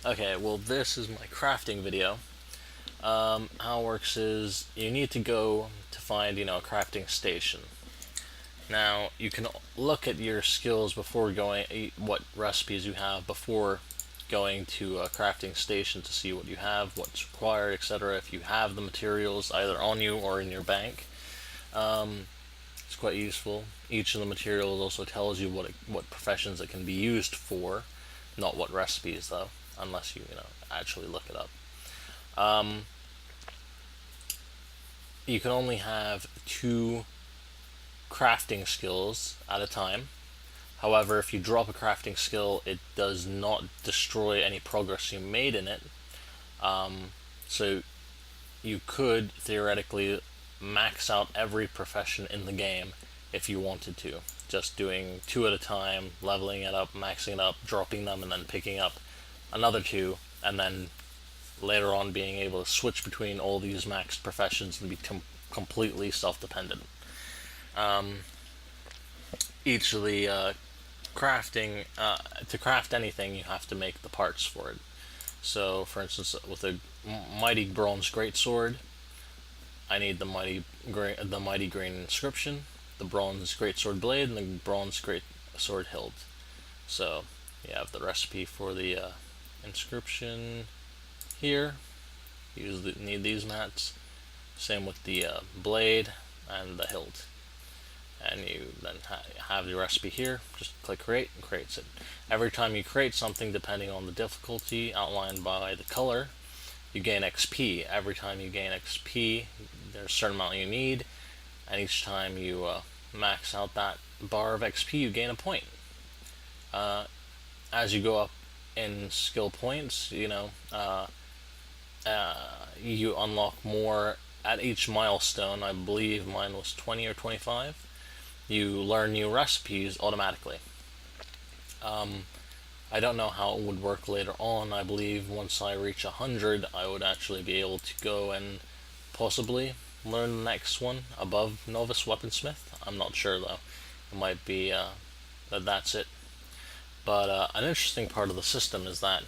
Okay, well this is my crafting video. How it works is you need to go to find, a crafting station. Now, you can look at your skills before going, what recipes you have before going to a crafting station to see what you have, what's required, etc. If you have the materials either on you or in your bank. It's quite useful. Each of the materials also tells you what professions it can be used for, not what recipes though, unless you actually look it up. You can only have two crafting skills at a time. However, if you drop a crafting skill, it does not destroy any progress you made in it. So you could theoretically max out every profession in the game if you wanted to. Just doing two at a time, leveling it up, maxing it up, dropping them, and then picking up another two, and then later on being able to switch between all these maxed professions and be completely self-dependent. Each of the crafting to craft anything, you have to make the parts for it. So, for instance, with a mighty bronze greatsword, I need the mighty green inscription, the bronze greatsword blade, and the bronze greatsword hilt. So, you have the recipe for the inscription here. Need these mats. Same with the blade and the hilt. And you then have the recipe here. Just click create and creates it. Every time you create something, depending on the difficulty outlined by the color, you gain XP. Every time you gain XP, there's a certain amount you need, and each time you max out that bar of XP, you gain a point. As you go up in skill points, you unlock more at each milestone. I believe mine was 20 or 25. You learn new recipes automatically. I don't know how it would work later on. I believe once I reach 100, I would actually be able to go and possibly learn the next one above Novice Weaponsmith. I'm not sure though. It might be that's it. But an interesting part of the system is that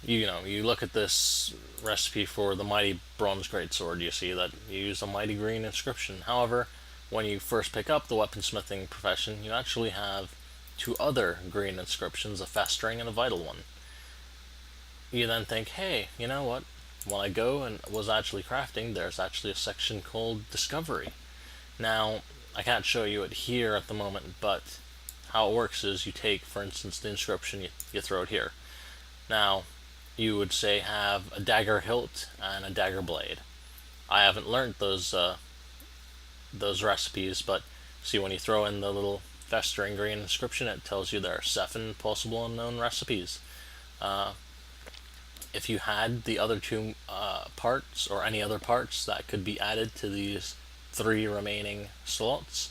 you look at this recipe for the mighty bronze greatsword. You see that you use a mighty green inscription. However, when you first pick up the weaponsmithing profession, you actually have two other green inscriptions, a festering and a vital one. You then think, hey, you know what? When I go and was actually crafting, there's actually a section called Discovery. Now, I can't show you it here at the moment, but how it works is you take, for instance, the inscription, you throw it here. Now, you would say have a dagger hilt and a dagger blade. I haven't learned those recipes, but see, when you throw in the little festering green inscription, it tells you there are 7 possible unknown recipes. If you had the other two parts, or any other parts that could be added to these 3 remaining slots,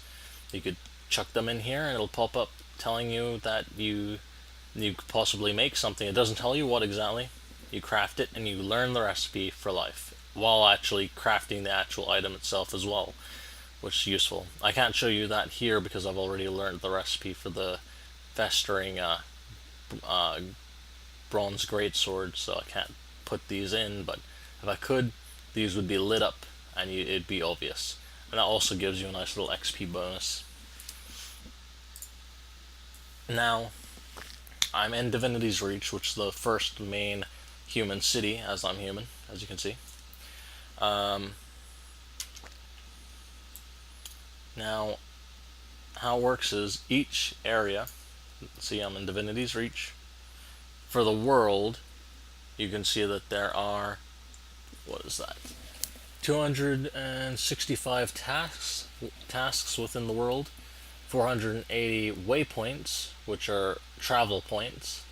you could chuck them in here and it'll pop up telling you that you could possibly make something. It doesn't tell you what exactly. You craft it and you learn the recipe for life while actually crafting the actual item itself as well, which is useful. I can't show you that here because I've already learned the recipe for the festering bronze greatsword, so I can't put these in, but if I could, these would be lit up and it'd be obvious. And that also gives you a nice little XP bonus. Now, I'm in Divinity's Reach, which is the first main human city, as I'm human, as you can see. Now, how it works is each area, see I'm in Divinity's Reach, for the world, you can see that there are, what is that, 265 tasks within the world, 480 waypoints, which are travel points,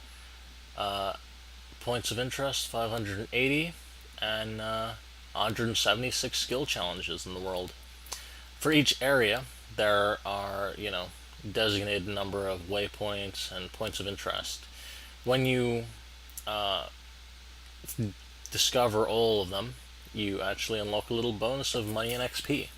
points of interest 580, and 176 skill challenges in the world. For each area, there are, designated number of waypoints and points of interest. When you discover all of them, you actually unlock a little bonus of money and XP.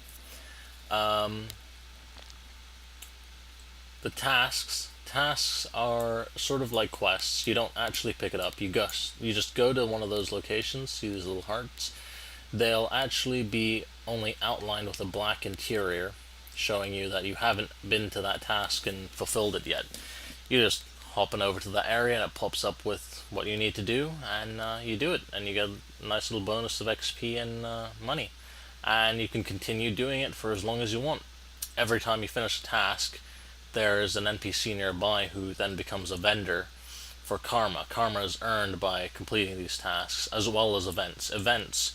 The tasks tasks are sort of like quests. You don't actually pick it up. You just go to one of those locations, see these little hearts. They'll actually be only outlined with a black interior, showing you that you haven't been to that task and fulfilled it yet. You just hopping over to that area and it pops up with what you need to do, and you do it, and you get a nice little bonus of XP and money. And you can continue doing it for as long as you want. Every time you finish a task, there's an NPC nearby who then becomes a vendor for karma. Karma is earned by completing these tasks, as well as events. Events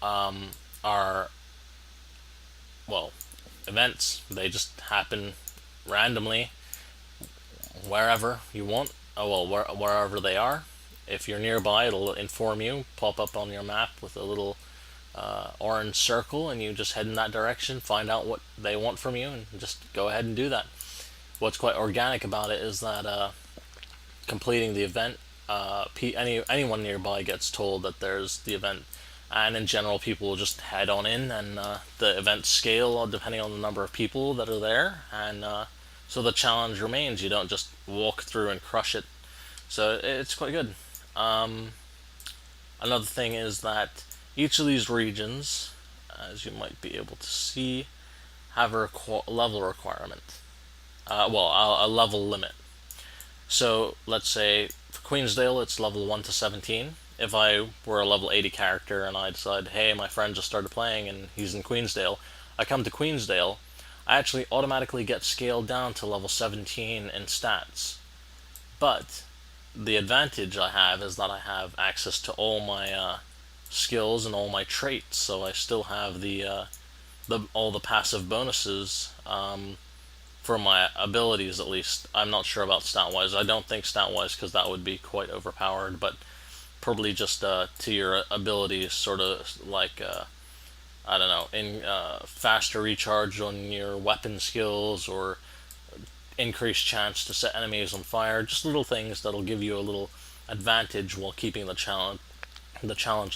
are, well, events, they just happen randomly wherever you want. Oh, well, wherever they are. If you're nearby, it'll inform you, pop up on your map with a little orange circle, and you just head in that direction, find out what they want from you, and just go ahead and do that. What's quite organic about it is that completing the event, anyone nearby gets told that there's the event, and in general, people will just head on in, and the events scale depending on the number of people that are there, and so the challenge remains. You don't just walk through and crush it. So it's quite good. Another thing is that each of these regions, as you might be able to see, have a level requirement. A level limit. So let's say for Queensdale, it's level 1 to 17. If I were a level 80 character and I decide, hey, my friend just started playing and he's in Queensdale, I come to Queensdale, I actually automatically get scaled down to level 17 in stats. But the advantage I have is that I have access to all my skills and all my traits, so I still have all the passive bonuses for my abilities, at least. I'm not sure about stat wise. I don't think stat wise, because that would be quite overpowered, but probably just to your abilities, sort of like I don't know, in faster recharge on your weapon skills, or increased chance to set enemies on fire. Just little things that'll give you a little advantage while keeping the challenge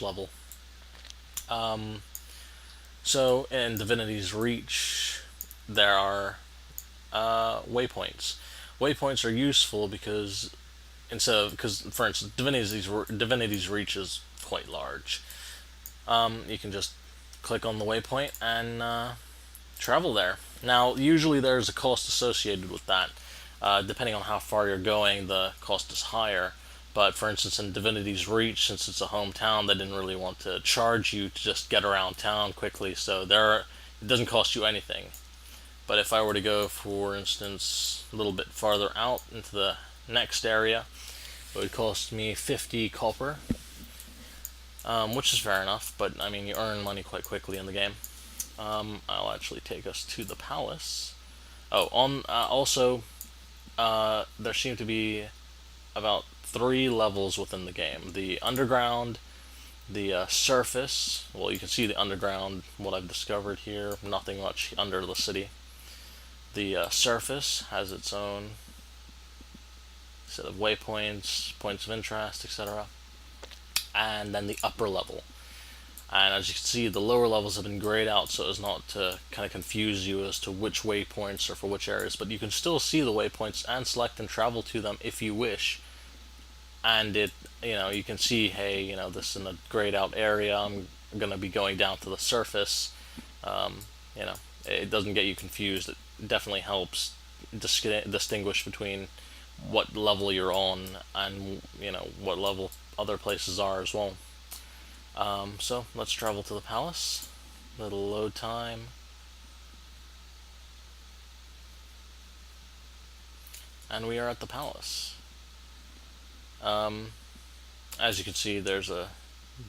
level. So in Divinity's Reach, there are waypoints. Waypoints are useful because for instance, Divinity's Reach is quite large. You can just click on the waypoint and travel there. Now, usually there's a cost associated with that. Depending on how far you're going, the cost is higher. But for instance, in Divinity's Reach, since it's a hometown, they didn't really want to charge you to just get around town quickly, so it doesn't cost you anything. But if I were to go, for instance, a little bit farther out into the next area, it would cost me 50 copper, which is fair enough, but I mean, you earn money quite quickly in the game. I'll actually take us to the palace. Also, there seem to be about 3 levels within the game. The underground, the surface. Well, you can see the underground, what I've discovered here, nothing much under the city. The surface has its own set of waypoints, points of interest, etc. And then the upper level. And as you can see, the lower levels have been grayed out so as not to kind of confuse you as to which waypoints are for which areas, but you can still see the waypoints and select and travel to them if you wish. And you can see, hey, this is in a grayed out area, I'm going to be going down to the surface. It doesn't get you confused. It definitely helps distinguish between what level you're on and, what level other places are as well. So let's travel to the palace. Little load time. And we are at the palace. As you can see, there's a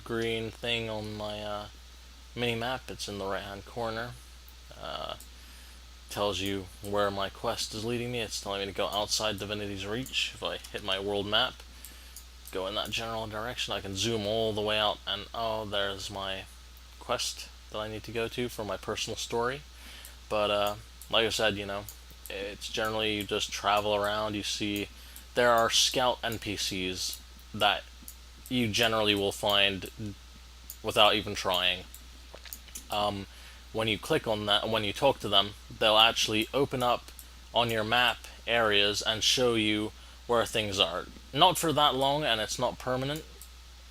green thing on my mini-map. It's in the right-hand corner. Tells you where my quest is leading me. It's telling me to go outside Divinity's Reach. If I hit my world map, go in that general direction, I can zoom all the way out, and there's my quest that I need to go to for my personal story. But like I said, it's generally you just travel around. You see there are scout NPCs that you generally will find without even trying. When you click on that, when you talk to them, they'll actually open up on your map areas and show you where things are. Not for that long, and it's not permanent.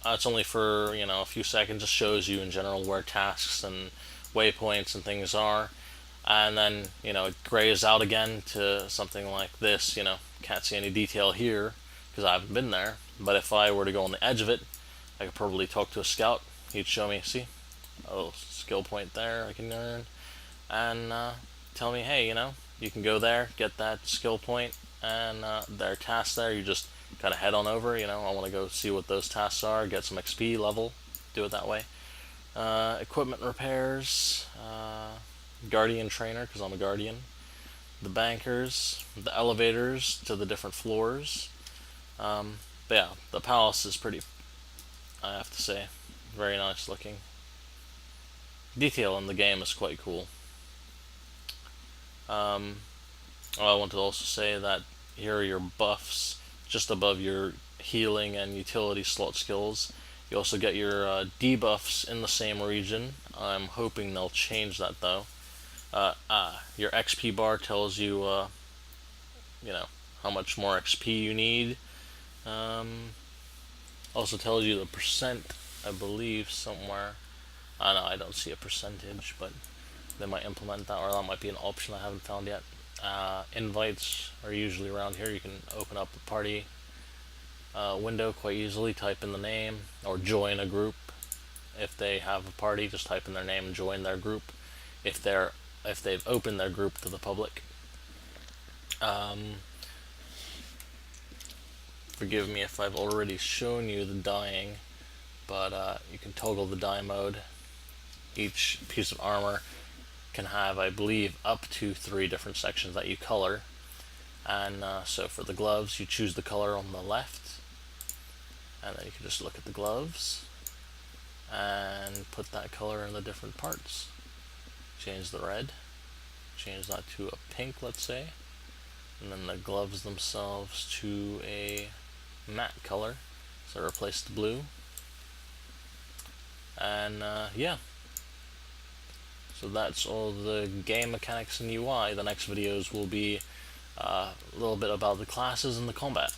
It's only for, a few seconds. Just shows you in general where tasks and waypoints and things are, and then it grays out again to something like this. Can't see any detail here because I haven't been there. But if I were to go on the edge of it, I could probably talk to a scout. He'd show me, see, a little skill point there I can earn, and tell me, hey, you can go there, get that skill point, and there are tasks there. You just kind of head on over. I want to go see what those tasks are, get some XP level, do it that way. Equipment repairs, guardian trainer because I'm a guardian. The bankers, the elevators to the different floors. But yeah, the palace is pretty, I have to say, very nice looking. Detail in the game is quite cool. I want to also say that here are your buffs just above your healing and utility slot skills. You also get your debuffs in the same region. I'm hoping they'll change that though. Your XP bar tells you, how much more XP you need. Also tells you the percent, I believe, somewhere. I know I don't see a percentage, but they might implement that, or that might be an option I haven't found yet. Invites are usually around here. You can open up the party window quite easily, type in the name, or join a group. If they have a party, just type in their name and join their group. If they've opened their group to the public. Forgive me if I've already shown you the dyeing, but you can toggle the dye mode. Each piece of armor can have, I believe, up to 3 different sections that you color. And so for the gloves, you choose the color on the left, and then you can just look at the gloves and put that color in the different parts. Change the red, change that to a pink, let's say, and then the gloves themselves to a matte color, so replace the blue. And yeah, so that's all the game mechanics and UI. The next videos will be a little bit about the classes and the combat.